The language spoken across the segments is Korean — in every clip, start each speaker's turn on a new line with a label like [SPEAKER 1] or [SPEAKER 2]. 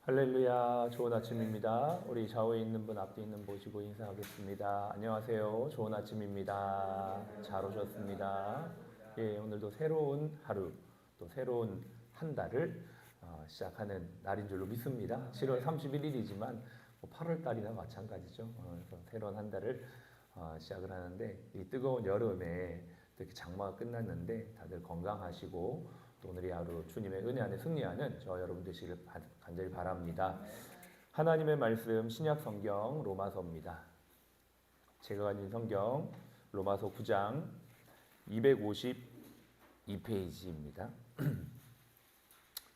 [SPEAKER 1] 할렐루야, 좋은 아침입니다. 우리 좌우에 있는 분, 앞에 있는 분 보시고 인사하겠습니다. 안녕하세요. 좋은 아침입니다. 잘 오셨습니다. 예, 오늘도 새로운 하루, 또 새로운 한 달을 시작하는 날인 줄로 믿습니다. 7월 31일이지만 8월 달이나 마찬가지죠. 그래서 새로운 한 달을 시작을 하는데 이 뜨거운 여름에 이렇게 장마가 끝났는데 다들 건강하시고 또 오늘의 하루 주님의 은혜 안에 승리하는 저 여러분 되시길 간절히 바랍니다. 하나님의 말씀 신약 성경 로마서입니다. 제가 가진 성경 로마서 9장 252페이지입니다.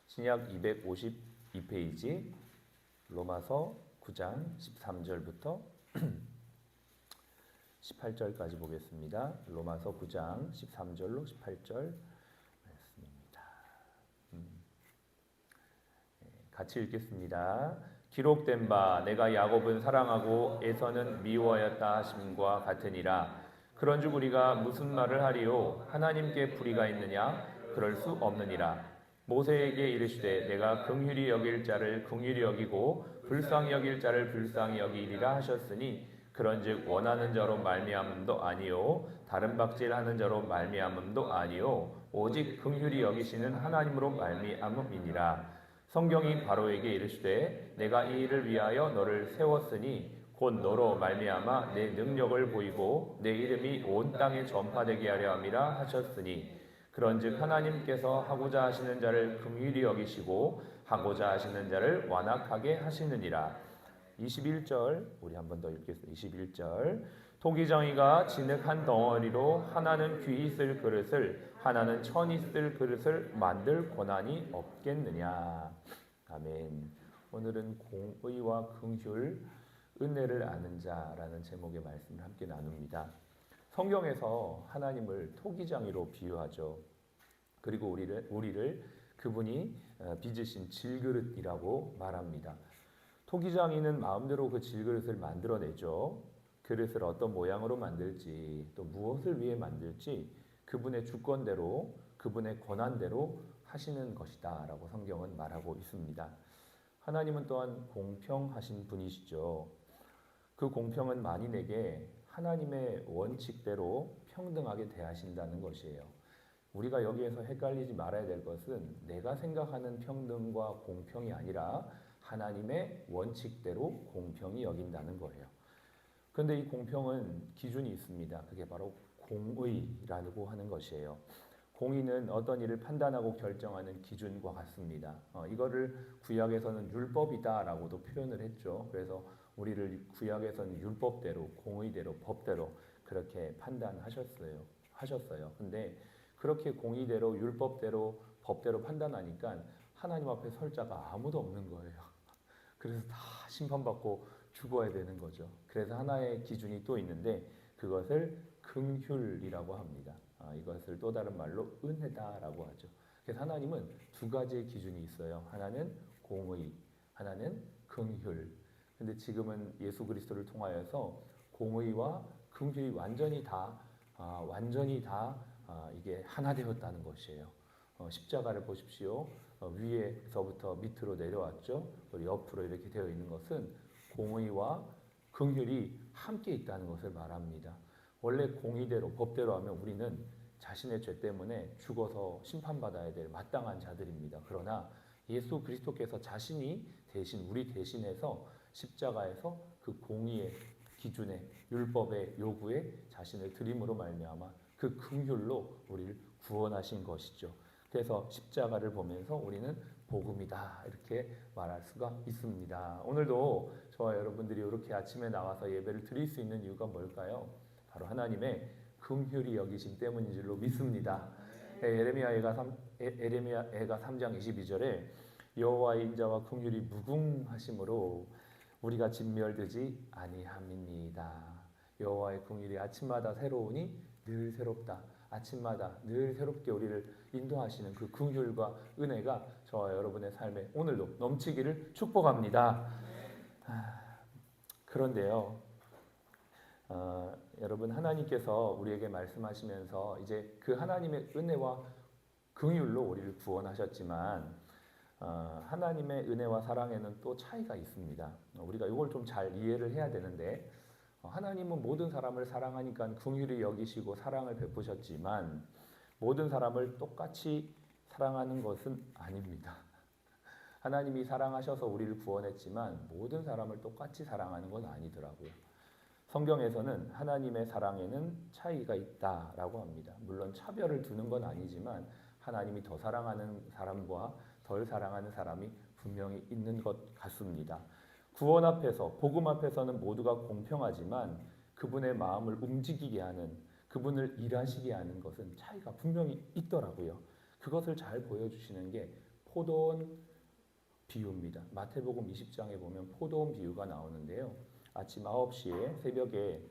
[SPEAKER 1] 신약 252페이지 로마서 9장 13절부터 18절까지 보겠습니다. 로마서 9장 13절로 18절 같이 읽겠습니다. 기록된 바 내가 야곱은 사랑하고 에서는 미워하였다 하심과 같으니라. 그런즉 우리가 무슨 말을 하리요? 하나님께 불의가 있느냐? 그럴 수 없느니라. 모세에게 이르시되 내가 긍휼히 여길 자를 긍휼히 여기고 불쌍히 여길 자를 불쌍히 여기리라 하셨으니 그런즉 원하는 자로 말미암음도 아니요 다른 박질하는 자로 말미암음도 아니요 오직 긍휼히 여기시는 하나님으로 말미암음이니라. 성경이 바로에게 이르시되 내가 이 일을 위하여 너를 세웠으니 곧 너로 말미암아 내 능력을 보이고 내 이름이 온 땅에 전파되게 하려 함이라 하셨으니 그런즉 하나님께서 하고자 하시는 자를 긍휼히 여기시고 하고자 하시는 자를 완악하게 하시느니라. 21절 우리 한 번 더 읽겠습니다. 21절 토기정이가 진흙 한 덩어리로 하나는 귀히 쓸 그릇을 하나는 천이 쓸 그릇을 만들 권한이 없겠느냐. 아멘. 오늘은 공의와 긍휼 은혜를 아는 자라는 제목의 말씀을 함께 나눕니다. 성경에서 하나님을 토기장이로 비유하죠. 그리고 우리를 그분이 빚으신 질그릇이라고 말합니다. 토기장이는 마음대로 그 질그릇을 만들어내죠. 그릇을 어떤 모양으로 만들지 또 무엇을 위해 만들지 그분의 주권대로 그분의 권한대로 하시는 것이다 라고 성경은 말하고 있습니다. 하나님은 또한 공평하신 분이시죠. 그 공평은 만인에게 하나님의 원칙대로 평등하게 대하신다는 것이에요. 우리가 여기에서 헷갈리지 말아야 될 것은 내가 생각하는 평등과 공평이 아니라 하나님의 원칙대로 공평히 여긴다는 거예요. 그런데 이 공평은 기준이 있습니다. 그게 바로 공의라고 하는 것이에요. 공의는 어떤 일을 판단하고 결정하는 기준과 같습니다. 이거를 구약에서는 율법이다라고도 표현을 했죠. 그래서 우리를 구약에서는 율법대로, 공의대로, 법대로 그렇게 하셨어요. 근데 그렇게 공의대로, 율법대로, 법대로 판단하니까 하나님 앞에 설 자가 아무도 없는 거예요. 그래서 다 심판받고 죽어야 되는 거죠. 그래서 하나의 기준이 또 있는데 그것을 긍휼이라고 합니다. 이것을 또 다른 말로 은혜다라고 하죠. 그래서 하나님은 두 가지의 기준이 있어요. 하나는 공의, 하나는 긍휼. 근데 지금은 예수 그리스도를 통하여서 공의와 긍휼이 완전히 다 이게 하나 되었다는 것이에요. 십자가를 보십시오. 위에서부터 밑으로 내려왔죠. 그리고 옆으로 이렇게 되어 있는 것은 공의와 긍휼이 함께 있다는 것을 말합니다. 원래 공의대로 법대로 하면 우리는 자신의 죄 때문에 죽어서 심판받아야 될 마땅한 자들입니다. 그러나 예수 그리스도께서 자신이 대신 우리 대신해서 십자가에서 그 공의의 기준에 율법의 요구에 자신을 드림으로 말미암아 그 긍휼로 우리를 구원하신 것이죠. 그래서 십자가를 보면서 우리는 복음이다 이렇게 말할 수가 있습니다. 오늘도 저와 여러분들이 이렇게 아침에 나와서 예배를 드릴 수 있는 이유가 뭘까요? 바로 하나님의 긍휼히 여기심 때문인 줄로 믿습니다. 에레미야가 3장 22절에 여호와의 인자와 긍휼이 무궁하심으로 우리가 진멸되지 아니함이니이다. 여호와의 긍휼이 아침마다 새로우니 늘 새롭다. 아침마다 늘 새롭게 우리를 인도하시는 그 긍휼과 은혜가 저와 여러분의 삶에 오늘도 넘치기를 축복합니다. 그런데요, 여러분 하나님께서 우리에게 말씀하시면서 이제 그 하나님의 은혜와 긍휼로 우리를 구원하셨지만 하나님의 은혜와 사랑에는 또 차이가 있습니다. 우리가 이걸 좀 잘 이해를 해야 되는데 하나님은 모든 사람을 사랑하니까 긍휼히 여기시고 사랑을 베푸셨지만 모든 사람을 똑같이 사랑하는 것은 아닙니다. 하나님이 사랑하셔서 우리를 구원했지만 모든 사람을 똑같이 사랑하는 건 아니더라고요. 성경에서는 하나님의 사랑에는 차이가 있다라고 합니다. 물론 차별을 두는 건 아니지만 하나님이 더 사랑하는 사람과 덜 사랑하는 사람이 분명히 있는 것 같습니다. 구원 앞에서, 복음 앞에서는 모두가 공평하지만 그분의 마음을 움직이게 하는, 그분을 일하시게 하는 것은 차이가 분명히 있더라고요. 그것을 잘 보여주시는 게 포도원 비유입니다. 마태복음 20장에 보면 포도원 비유가 나오는데요. 아침 9시에 새벽에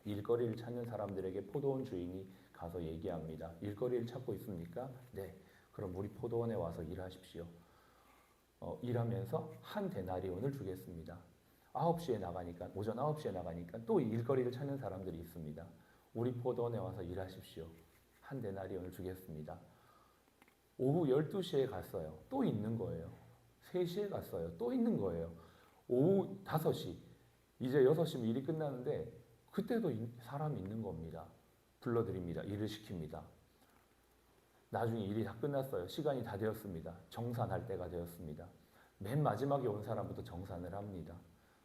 [SPEAKER 1] 일거리를 찾는 사람들에게 포도원 주인이 가서 얘기합니다. 일거리를 찾고 있습니까? 네. 그럼 우리 포도원에 와서 일하십시오. 일하면서 한 데나리온을 주겠습니다. 9시에 나가니까, 오전 9시에 나가니까 또 일거리를 찾는 사람들이 있습니다. 우리 포도원에 와서 일하십시오. 한 데나리온을 주겠습니다. 오후 12시에 갔어요. 또 있는 거예요. 3시에 갔어요. 또 있는 거예요. 오후 5시, 이제 6시면 일이 끝나는데 그때도 사람이 있는 겁니다. 불러드립니다. 일을 시킵니다. 나중에 일이 다 끝났어요. 시간이 다 되었습니다. 정산할 때가 되었습니다. 맨 마지막에 온 사람부터 정산을 합니다.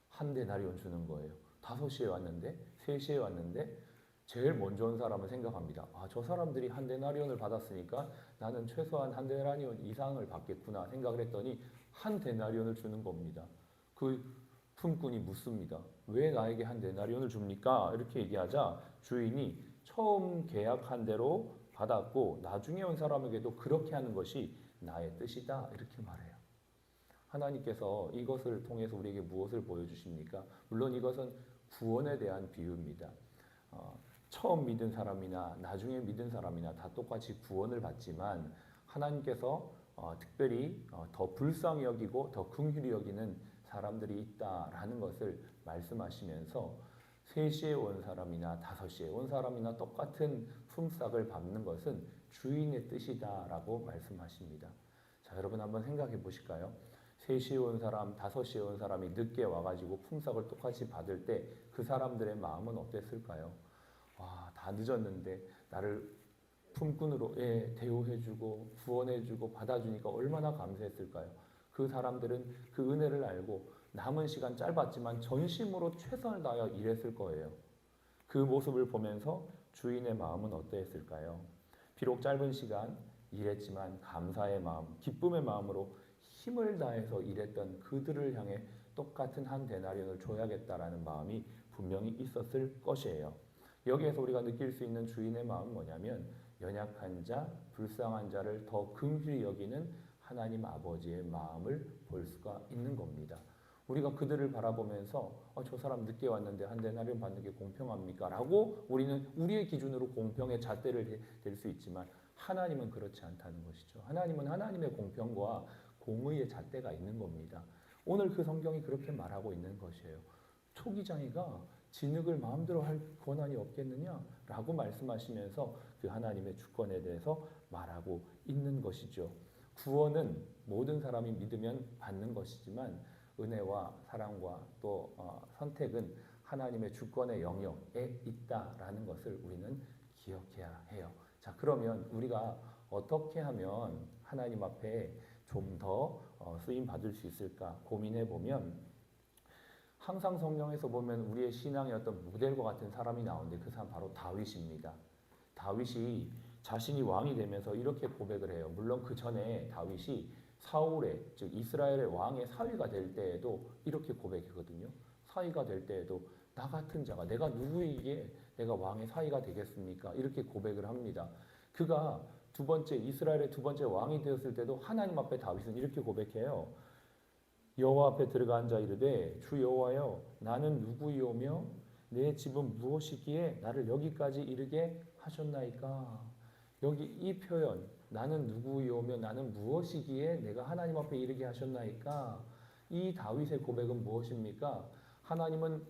[SPEAKER 1] 한 데나리온 주는 거예요. 5시에 왔는데, 3시에 왔는데 제일 먼저 온 사람은 생각합니다. 저 사람들이 한 데나리온을 받았으니까 나는 최소한 한 데나리온 이상을 받겠구나 생각을 했더니 한 데나리온을 주는 겁니다. 그 품꾼이 묻습니다. 왜 나에게 한 데나리온을 줍니까? 이렇게 얘기하자 주인이 처음 계약한 대로 받았고 나중에 온 사람에게도 그렇게 하는 것이 나의 뜻이다 이렇게 말해요. 하나님께서 이것을 통해서 우리에게 무엇을 보여주십니까? 물론 이것은 구원에 대한 비유입니다. 처음 믿은 사람이나 나중에 믿은 사람이나 다 똑같이 구원을 받지만 하나님께서 특별히 더 불쌍히 여기고 더 긍휼히 여기는 사람들이 있다라는 것을 말씀하시면서 3시에 온 사람이나 5시에 온 사람이나 똑같은 품삯을 받는 것은 주인의 뜻이다라고 말씀하십니다. 자, 여러분 한번 생각해 보실까요? 3시에 온 사람, 5시에 온 사람이 늦게 와가지고 품삯을 똑같이 받을 때 그 사람들의 마음은 어땠을까요? 와, 다 늦었는데 나를 품꾼으로 대우해주고 구원해주고 받아주니까 얼마나 감사했을까요? 그 사람들은 그 은혜를 알고 남은 시간 짧았지만 전심으로 최선을 다하여 일했을 거예요. 그 모습을 보면서 주인의 마음은 어떠했을까요? 비록 짧은 시간 일했지만 감사의 마음, 기쁨의 마음으로 힘을 다해서 일했던 그들을 향해 똑같은 한 데나리온을 줘야겠다라는 마음이 분명히 있었을 것이에요. 여기에서 우리가 느낄 수 있는 주인의 마음은 뭐냐면 연약한 자, 불쌍한 자를 더 긍휼히 여기는 하나님 아버지의 마음을 볼 수가 있는 겁니다. 우리가 그들을 바라보면서 저 사람 늦게 왔는데 한 데나리온 받는 게 공평합니까? 라고 우리는 우리의 기준으로 공평의 잣대를 댈 수 있지만 하나님은 그렇지 않다는 것이죠. 하나님은 하나님의 공평과 공의의 잣대가 있는 겁니다. 오늘 그 성경이 그렇게 말하고 있는 것이에요. 초기장이가 진흙을 마음대로 할 권한이 없겠느냐? 라고 말씀하시면서 그 하나님의 주권에 대해서 말하고 있는 것이죠. 구원은 모든 사람이 믿으면 받는 것이지만 은혜와 사랑과 또 선택은 하나님의 주권의 영역에 있다라는 것을 우리는 기억해야 해요. 자, 그러면 우리가 어떻게 하면 하나님 앞에 좀 더 쓰임 받을 수 있을까 고민해 보면 항상 성경에서 보면 우리의 신앙의 어떤 모델과 같은 사람이 나오는데 그 사람 바로 다윗입니다. 다윗이 자신이 왕이 되면서 이렇게 고백을 해요. 물론 그 전에 다윗이 사울의 즉 이스라엘의 왕의 사위가 될 때에도 이렇게 고백했거든요. 사위가 될 때에도 나 같은 자가 내가 누구에게 내가 왕의 사위가 되겠습니까? 이렇게 고백을 합니다. 그가 이스라엘의 두 번째 왕이 되었을 때도 하나님 앞에 다윗은 이렇게 고백해요. 여호와 앞에 들어가 앉아 이르되 주 여호와여 나는 누구이오며 내 집은 무엇이기에 나를 여기까지 이르게 하셨나이까. 여기 이 표현 나는 누구이오며 나는 무엇이기에 내가 하나님 앞에 이르게 하셨나이까. 이 다윗의 고백은 무엇입니까? 하나님은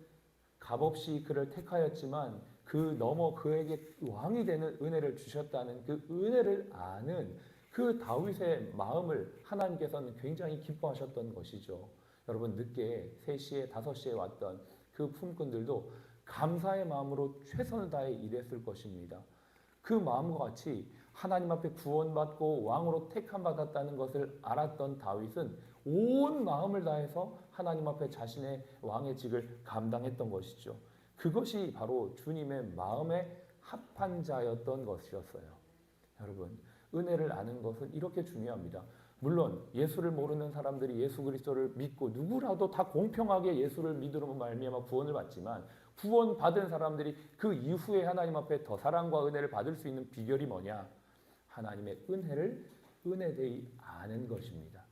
[SPEAKER 1] 값없이 그를 택하였지만 그 넘어 그에게 왕이 되는 은혜를 주셨다는 그 은혜를 아는 그 다윗의 마음을 하나님께서는 굉장히 기뻐하셨던 것이죠. 여러분 늦게 3시에 5시에 왔던 그 품꾼들도 감사의 마음으로 최선을 다해 일했을 것입니다. 그 마음과 같이 하나님 앞에 구원받고 왕으로 택함받았다는 것을 알았던 다윗은 온 마음을 다해서 하나님 앞에 자신의 왕의 직을 감당했던 것이죠. 그것이 바로 주님의 마음에 합한 자였던 것이었어요. 여러분, 은혜를 아는 것은 이렇게 중요합니다. 물론 예수를 모르는 사람들이 예수 그리스도를 믿고 누구라도 다 공평하게 예수를 믿으로 말미암아 구원을 받지만 구원 받은 사람들이 그 이후에 하나님 앞에 더 사랑과 은혜를 받을 수 있는 비결이 뭐냐? 하나님의 은혜를 은혜되이 아는 것입니다.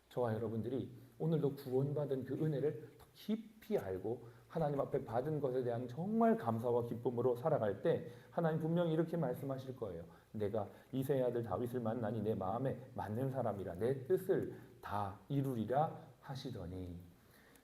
[SPEAKER 1] 저와 여러분들이 오늘도 구원받은 그 은혜를 더 깊이 알고 하나님 앞에 받은 것에 대한 정말 감사와 기쁨으로 살아갈 때 하나님 분명히 이렇게 말씀하실 거예요. 내가 이새의 아들 다윗을 만나니 내 마음에 맞는 사람이라 내 뜻을 다 이루리라 하시더니,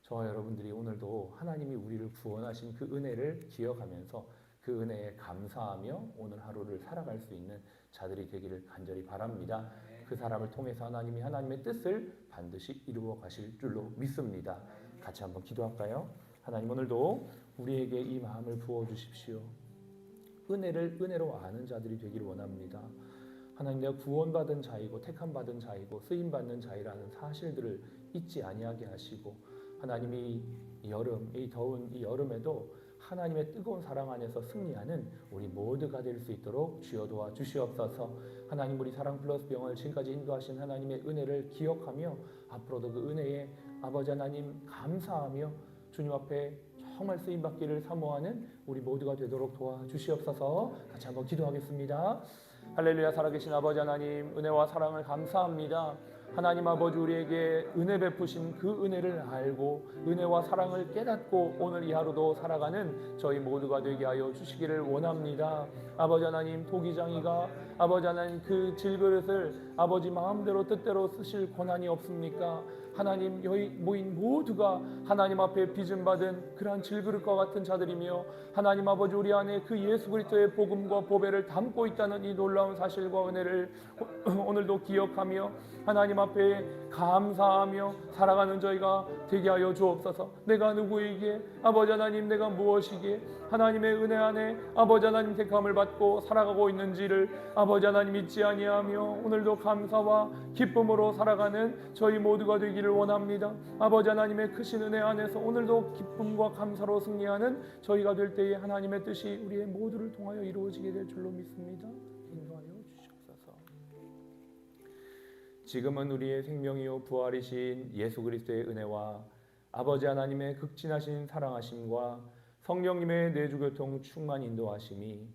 [SPEAKER 1] 저와 여러분들이 오늘도 하나님이 우리를 구원하신 그 은혜를 기억하면서 그 은혜에 감사하며 오늘 하루를 살아갈 수 있는 자들이 되기를 간절히 바랍니다. 그 사람을 통해서 하나님이 하나님의 뜻을 반드시 이루어 가실 줄로 믿습니다. 같이 한번 기도할까요? 하나님, 오늘도 우리에게 이 마음을 부어주십시오. 은혜를 은혜로 아는 자들이 되기를 원합니다. 하나님, 내가 구원받은 자이고 택함받은 자이고 쓰임받는 자이라는 사실들을 잊지 아니하게 하시고, 하나님이 이 더운 이 여름에도 하나님의 뜨거운 사랑 안에서 승리하는 우리 모두가 될 수 있도록 주여 도와 주시옵소서. 하나님, 우리 사랑 플러스 병을 지금까지 인도하신 하나님의 은혜를 기억하며 앞으로도 그 은혜에 아버지 하나님 감사하며 주님 앞에 정말 쓰임받기를 사모하는 우리 모두가 되도록 도와주시옵소서. 같이 한번 기도하겠습니다. 할렐루야. 살아계신 아버지 하나님, 은혜와 사랑을 감사합니다. 하나님 아버지, 우리에게 은혜 베푸신 그 은혜를 알고 은혜와 사랑을 깨닫고 오늘 이 하루도 살아가는 저희 모두가 되게 하여 주시기를 원합니다. 아버지 하나님, 토기장이가 아버지 하나님 그 질그릇을 아버지 마음대로 뜻대로 쓰실 권한이 없습니까? 하나님, 여기 모인 모두가 하나님 앞에 빚음받은 그러한 질그릇과 같은 자들이며 하나님 아버지, 우리 안에 그 예수 그리스도의 복음과 보배를 담고 있다는 이 놀라운 사실과 은혜를 오늘도 기억하며 하나님 앞에 감사하며 살아가는 저희가 되게 하여 주옵소서. 내가 누구에게 아버지 하나님, 내가 무엇이기에 하나님의 은혜 안에 아버지 하나님 택함을 받고 살아가고 있는지를 아버지 하나님 잊지 아니하며 오늘도 감사와 기쁨으로 살아가는 저희 모두가 되기를 원합니다. 아버지 하나님의 크신 은혜 안에서 오늘도 기쁨과 감사로 승리하는 저희가 될 때에 하나님의 뜻이 우리의 모두를 통하여 이루어지게 될 줄로 믿습니다. 인도하여 주시옵소서. 지금은 우리의 생명이요 부활이신 예수 그리스도의 은혜와 아버지 하나님의 극진하신 사랑하심과 성령님의 내주교통 충만 인도하심이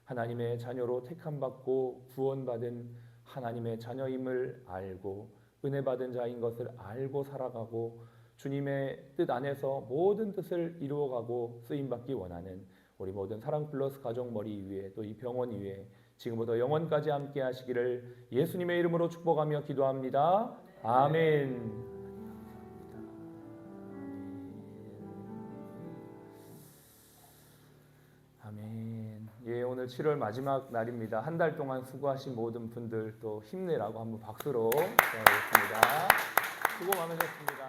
[SPEAKER 1] 하나님의 자녀로 택함받고 구원받은 하나님의 자녀임을 알고 은혜받은 자인 것을 알고 살아가고 주님의 뜻 안에서 모든 뜻을 이루어가고 쓰임받기 원하는 우리 모든 사랑 플러스 가족 머리 위에 또 이 병원 위에 지금부터 영원까지 함께 하시기를 예수님의 이름으로 축복하며 기도합니다. 아멘. 아멘. 예, 오늘 7월 마지막 날입니다. 한 달 동안 수고하신 모든 분들 또 힘내라고 한번 박수로 기도하겠습니다. 수고 많으셨습니다.